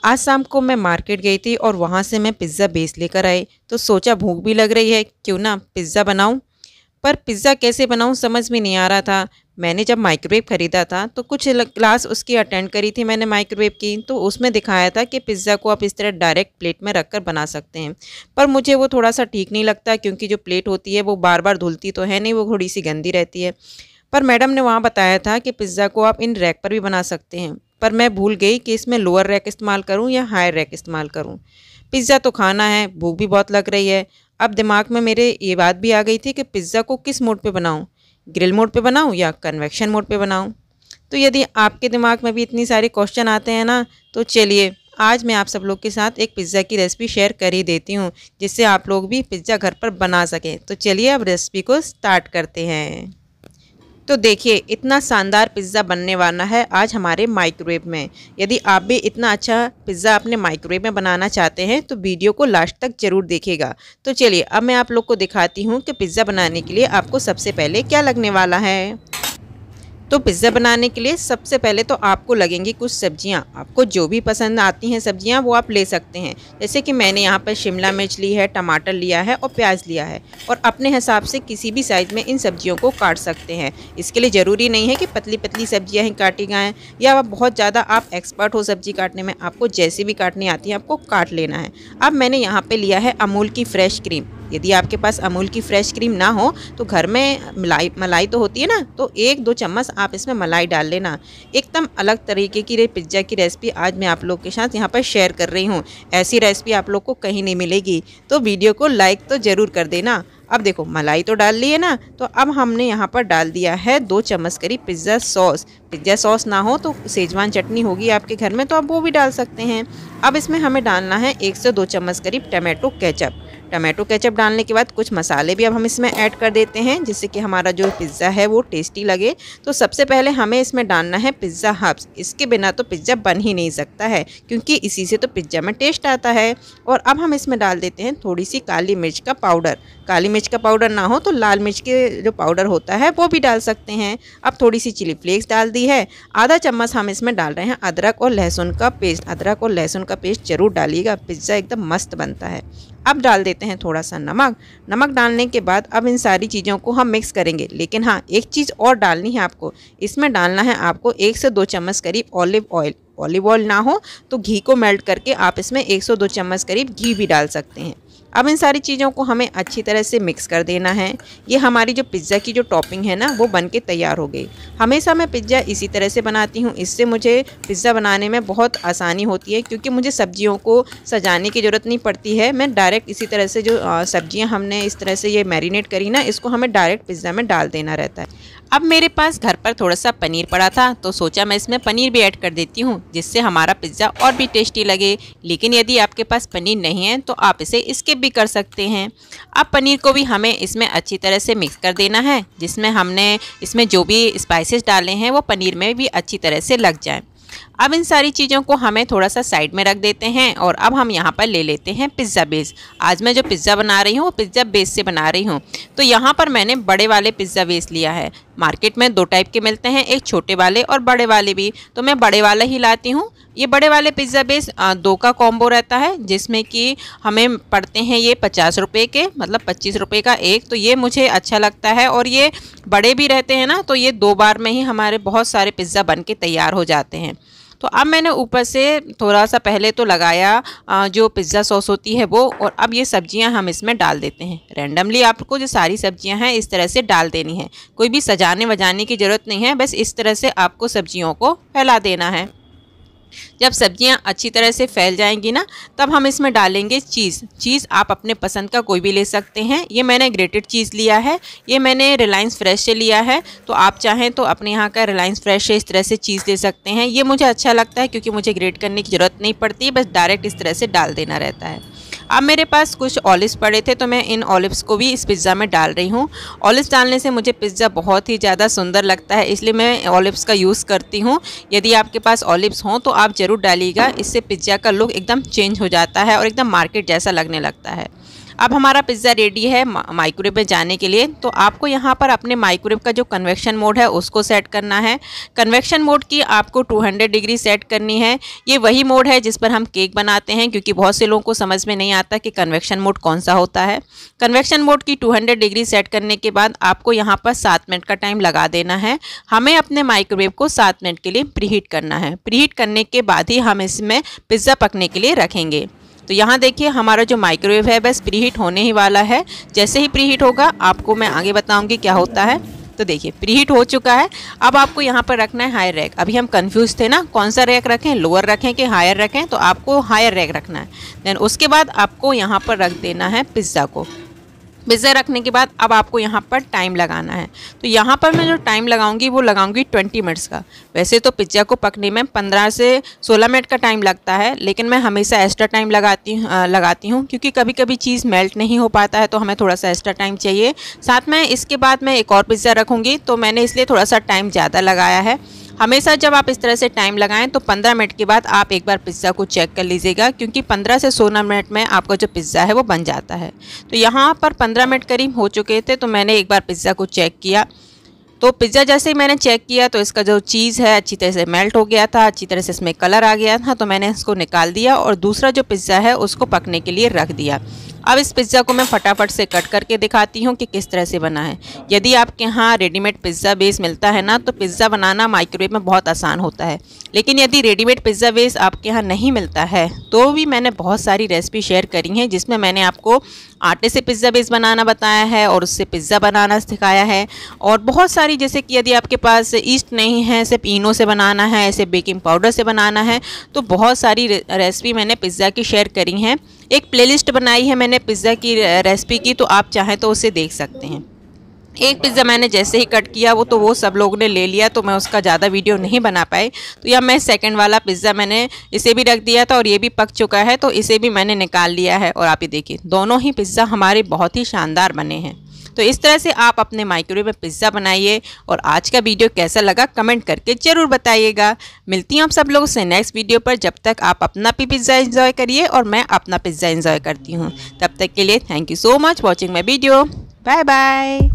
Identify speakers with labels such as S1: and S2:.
S1: आज शाम को मैं मार्केट गई थी और वहाँ से मैं पिज़्ज़ा बेस लेकर आई, तो सोचा भूख भी लग रही है, क्यों ना पिज़्ज़ा बनाऊँ। पर पिज़्ज़ा कैसे बनाऊँ समझ में नहीं आ रहा था। मैंने जब माइक्रोवेव ख़रीदा था तो कुछ क्लास उसकी अटेंड करी थी मैंने माइक्रोवेव की, तो उसमें दिखाया था कि पिज़्ज़ा को आप इस तरह डायरेक्ट प्लेट में रखकर बना सकते हैं। पर मुझे वो थोड़ा सा ठीक नहीं लगता, क्योंकि जो प्लेट होती है वो बार बार धुलती तो है नहीं, वो थोड़ी सी गंदी रहती है। पर मैडम ने वहाँ बताया था कि पिज़्ज़ा को आप इन रैक पर भी बना सकते हैं। पर मैं भूल गई कि इसमें लोअर रैक इस्तेमाल करूँ या हायर रैक इस्तेमाल करूँ। पिज़्ज़ा तो खाना है, भूख भी बहुत लग रही है। अब दिमाग में मेरे ये बात भी आ गई थी कि पिज़्ज़ा को किस मोड पे बनाऊँ, ग्रिल मोड पे बनाऊँ या कन्वेक्शन मोड पे बनाऊँ। तो यदि आपके दिमाग में भी इतनी सारे क्वेश्चन आते हैं ना, तो चलिए आज मैं आप सब लोग के साथ एक पिज़्ज़ा की रेसिपी शेयर कर ही देती हूँ, जिससे आप लोग भी पिज़्ज़ा घर पर बना सकें। तो चलिए अब रेसिपी को स्टार्ट करते हैं। तो देखिए इतना शानदार पिज़्ज़ा बनने वाला है आज हमारे माइक्रोवेव में। यदि आप भी इतना अच्छा पिज़्ज़ा अपने माइक्रोवेव में बनाना चाहते हैं तो वीडियो को लास्ट तक ज़रूर देखिएगा। तो चलिए अब मैं आप लोग को दिखाती हूँ कि पिज़्ज़ा बनाने के लिए आपको सबसे पहले क्या लगने वाला है। तो पिज़्ज़ा बनाने के लिए सबसे पहले तो आपको लगेंगी कुछ सब्जियां। आपको जो भी पसंद आती हैं सब्जियां वो आप ले सकते हैं। जैसे कि मैंने यहाँ पर शिमला मिर्च ली है, टमाटर लिया है और प्याज लिया है, और अपने हिसाब से किसी भी साइज़ में इन सब्जियों को काट सकते हैं। इसके लिए ज़रूरी नहीं है कि पतली पतली सब्जियाँ ही काटी जाएँ, या बहुत ज़्यादा आप एक्सपर्ट हो सब्जी काटने में, आपको जैसी भी काटनी आती है आपको काट लेना है। अब मैंने यहाँ पर लिया है अमूल की फ्रेश क्रीम। यदि आपके पास अमूल की फ्रेश क्रीम ना हो तो घर में मलाई तो होती है ना, तो 1-2 चम्मच आप इसमें मलाई डाल लेना। एकदम अलग तरीके की पिज़्ज़ा की रेसिपी आज मैं आप लोग के साथ यहाँ पर शेयर कर रही हूँ। ऐसी रेसिपी आप लोग को कहीं नहीं मिलेगी, तो वीडियो को लाइक तो ज़रूर कर देना। अब देखो मलाई तो डाल ली है ना, तो अब हमने यहाँ पर डाल दिया है 2 चम्मच करीब पिज़्ज़ा सॉस। पिज़्ज़ा सॉस ना हो तो सेजवान चटनी होगी आपके घर में, तो आप वो भी डाल सकते हैं। अब इसमें हमें डालना है 1 से 2 चम्मच करीब टमाटो केचप। टमाटो केचप डालने के बाद कुछ मसाले भी अब हम इसमें ऐड कर देते हैं, जिससे कि हमारा जो पिज़्ज़ा है वो टेस्टी लगे। तो सबसे पहले हमें इसमें डालना है पिज़्ज़ा हर्ब्स। इसके बिना तो पिज़्ज़ा बन ही नहीं सकता है, क्योंकि इसी से तो पिज़्ज़ा में टेस्ट आता है। और अब हम इसमें डाल देते हैं थोड़ी सी काली मिर्च का पाउडर। काली मिर्च का पाउडर ना हो तो लाल मिर्च के जो पाउडर होता है वो भी डाल सकते हैं। अब थोड़ी सी चिली फ्लेक्स डाल दी है। आधा चम्मच हम इसमें डाल रहे हैं अदरक और लहसुन का पेस्ट। अदरक और लहसुन का पेस्ट ज़रूर डालिएगा, पिज़्ज़ा एकदम मस्त बनता है। अब डाल देते हैं थोड़ा सा नमक। नमक डालने के बाद अब इन सारी चीज़ों को हम मिक्स करेंगे। लेकिन हाँ, एक चीज़ और डालनी है आपको। इसमें डालना है आपको 1 से 2 चम्मच करीब ऑलिव ऑयल। ऑलिव ऑयल ना हो तो घी को मेल्ट करके आप इसमें 1 से 2 चम्मच करीब घी भी डाल सकते हैं। अब इन सारी चीज़ों को हमें अच्छी तरह से मिक्स कर देना है। ये हमारी जो पिज़्ज़ा की जो टॉपिंग है ना वो बन के तैयार हो गई। हमेशा मैं पिज़्ज़ा इसी तरह से बनाती हूँ, इससे मुझे पिज़्ज़ा बनाने में बहुत आसानी होती है, क्योंकि मुझे सब्जियों को सजाने की ज़रूरत नहीं पड़ती है। मैं डायरेक्ट इसी तरह से जो सब्जियाँ हमने इस तरह से ये मैरिनेट करी ना, इसको हमें डायरेक्ट पिज़्ज़ा में डाल देना रहता है। अब मेरे पास घर पर थोड़ा सा पनीर पड़ा था, तो सोचा मैं इसमें पनीर भी ऐड कर देती हूँ, जिससे हमारा पिज़्ज़ा और भी टेस्टी लगे। लेकिन यदि आपके पास पनीर नहीं है तो आप इसे स्किप भी कर सकते हैं। अब पनीर को भी हमें इसमें अच्छी तरह से मिक्स कर देना है, जिसमें हमने इसमें जो भी स्पाइसेस डाले हैं वो पनीर में भी अच्छी तरह से लग जाए। अब इन सारी चीज़ों को हमें थोड़ा सा साइड में रख देते हैं, और अब हम यहाँ पर ले लेते हैं पिज़्ज़ा बेस। आज मैं जो पिज़्ज़ा बना रही हूँ वो पिज़्ज़ा बेस से बना रही हूँ। तो यहाँ पर मैंने बड़े वाले पिज़्ज़ा बेस लिया है। मार्केट में 2 टाइप के मिलते हैं, एक छोटे वाले और बड़े वाले भी, तो मैं बड़े वाला ही लाती हूँ। ये बड़े वाले पिज़्ज़ा बेस 2 का कॉम्बो रहता है, जिसमें कि हमें पड़ते हैं ये 50 रुपये के, मतलब 25 रुपये का एक। तो ये मुझे अच्छा लगता है, और ये बड़े भी रहते हैं ना, तो ये 2 बार में ही हमारे बहुत सारे पिज़्ज़ा बन के तैयार हो जाते हैं। तो अब मैंने ऊपर से थोड़ा सा पहले तो लगाया जो पिज़्ज़ा सॉस होती है वो, और अब ये सब्जियां हम इसमें डाल देते हैं। रैंडमली आपको जो सारी सब्जियां हैं इस तरह से डाल देनी है, कोई भी सजाने वजाने की ज़रूरत नहीं है, बस इस तरह से आपको सब्जियों को फैला देना है। जब सब्जियां अच्छी तरह से फैल जाएंगी ना, तब हम इसमें डालेंगे चीज़ आप अपने पसंद का कोई भी ले सकते हैं। ये मैंने ग्रेटेड चीज़ लिया है, ये मैंने रिलायंस फ्रेश से लिया है। तो आप चाहें तो अपने यहाँ का रिलायंस फ्रेश से इस तरह से चीज़ ले सकते हैं। ये मुझे अच्छा लगता है, क्योंकि मुझे ग्रेट करने की ज़रूरत नहीं पड़ती, बस डायरेक्ट इस तरह से डाल देना रहता है। अब मेरे पास कुछ ऑलिव्स पड़े थे, तो मैं इन ऑलिव्स को भी इस पिज़्ज़ा में डाल रही हूँ। ऑलिव्स डालने से मुझे पिज़्ज़ा बहुत ही ज़्यादा सुंदर लगता है, इसलिए मैं ऑलिव्स का यूज़ करती हूँ। यदि आपके पास ऑलिव्स हों तो आप ज़रूर डालिएगा, इससे पिज़्ज़ा का लुक एकदम चेंज हो जाता है और एकदम मार्केट जैसा लगने लगता है। अब हमारा पिज़्ज़ा रेडी है माइक्रोवेव में जाने के लिए। तो आपको यहाँ पर अपने माइक्रोवेव का जो कन्वेक्शन मोड है उसको सेट करना है। कन्वेक्शन मोड की आपको 200 डिग्री सेट करनी है। ये वही मोड है जिस पर हम केक बनाते हैं, क्योंकि बहुत से लोगों को समझ में नहीं आता कि कन्वेक्शन मोड कौन सा होता है। कन्वेक्शन मोड की 200 डिग्री सेट करने के बाद आपको यहाँ पर 7 मिनट का टाइम लगा देना है। हमें अपने माइक्रोवेव को 7 मिनट के लिए प्रीहीट करना है। प्रीहीट करने के बाद ही हम इसमें पिज़्ज़ा पकने के लिए रखेंगे। तो यहाँ देखिए हमारा जो माइक्रोवेव है बस प्रीहीट होने ही वाला है। जैसे ही प्रीहीट होगा आपको मैं आगे बताऊंगी क्या होता है। तो देखिए प्रीहीट हो चुका है। अब आपको यहाँ पर रखना है हायर रैक। अभी हम कंफ्यूज थे ना, कौन सा रैक रखें, लोअर रखें कि हायर रखें, तो आपको हायर रैक रखना है। देन उसके बाद आपको यहाँ पर रख देना है पिज़्ज़ा को। पिज़्ज़ा रखने के बाद अब आपको यहाँ पर टाइम लगाना है। तो यहाँ पर मैं जो टाइम लगाऊंगी वो लगाऊंगी 20 मिनट्स का। वैसे तो पिज़्ज़ा को पकने में 15 से 16 मिनट का टाइम लगता है, लेकिन मैं हमेशा एक्स्ट्रा टाइम लगाती हूँ क्योंकि कभी कभी चीज़ मेल्ट नहीं हो पाता है, तो हमें थोड़ा सा एक्स्ट्रा टाइम चाहिए। साथ में इसके बाद मैं एक और पिज़्ज़ा रखूँगी, तो मैंने इसलिए थोड़ा सा टाइम ज़्यादा लगाया है। हमेशा जब आप इस तरह से टाइम लगाएं तो 15 मिनट के बाद आप एक बार पिज़्ज़ा को चेक कर लीजिएगा, क्योंकि 15 से 16 मिनट में आपका जो पिज़्ज़ा है वो बन जाता है। तो यहाँ पर 15 मिनट करीब हो चुके थे, तो मैंने एक बार पिज़्ज़ा को चेक किया। तो पिज़्ज़ा जैसे ही मैंने चेक किया तो इसका जो चीज़ है अच्छी तरह से मेल्ट हो गया था, अच्छी तरह से इसमें कलर आ गया था। तो मैंने इसको निकाल दिया और दूसरा जो पिज़्ज़ा है उसको पकने के लिए रख दिया। अब इस पिज़्ज़ा को मैं फटाफट से कट करके दिखाती हूँ कि किस तरह से बना है। यदि आपके यहाँ रेडीमेड पिज़्ज़ा बेस मिलता है ना, तो पिज़्ज़ा बनाना माइक्रोवेव में बहुत आसान होता है। लेकिन यदि रेडीमेड पिज़्ज़ा बेस आपके यहाँ नहीं मिलता है तो भी मैंने बहुत सारी रेसिपी शेयर करी हैं, जिसमें मैंने आपको आटे से पिज़्ज़ा बेस बनाना बताया है और उससे पिज़्ज़ा बनाना सिखाया है। और बहुत सारी, जैसे कि यदि आपके पास ईस्ट नहीं है, सिर्फ इनो से बनाना है, ऐसे बेकिंग पाउडर से बनाना है, तो बहुत सारी रेसिपी मैंने पिज़्ज़ा की शेयर करी हैं। एक प्लेलिस्ट बनाई है मैंने पिज़्ज़ा की रेसिपी की, तो आप चाहें तो उसे देख सकते हैं। एक पिज़्ज़ा मैंने जैसे ही कट किया वो सब लोगों ने ले लिया, तो मैं उसका ज़्यादा वीडियो नहीं बना पाई। तो यह मैं सेकंड वाला पिज़्ज़ा मैंने इसे भी रख दिया था और ये भी पक चुका है, तो इसे भी मैंने निकाल लिया है। और आप ये देखिए दोनों ही पिज़्ज़ा हमारे बहुत ही शानदार बने हैं। तो इस तरह से आप अपने माइक्रोवेव में पिज़्ज़ा बनाइए। और आज का वीडियो कैसा लगा कमेंट करके ज़रूर बताइएगा। मिलती हूँ आप सब लोगों से नेक्स्ट वीडियो पर। जब तक आप अपना भी पिज़्ज़ा एंजॉय करिए और मैं अपना पिज़्ज़ा एंजॉय करती हूँ। तब तक के लिए thank you so much watching my video. Bye bye.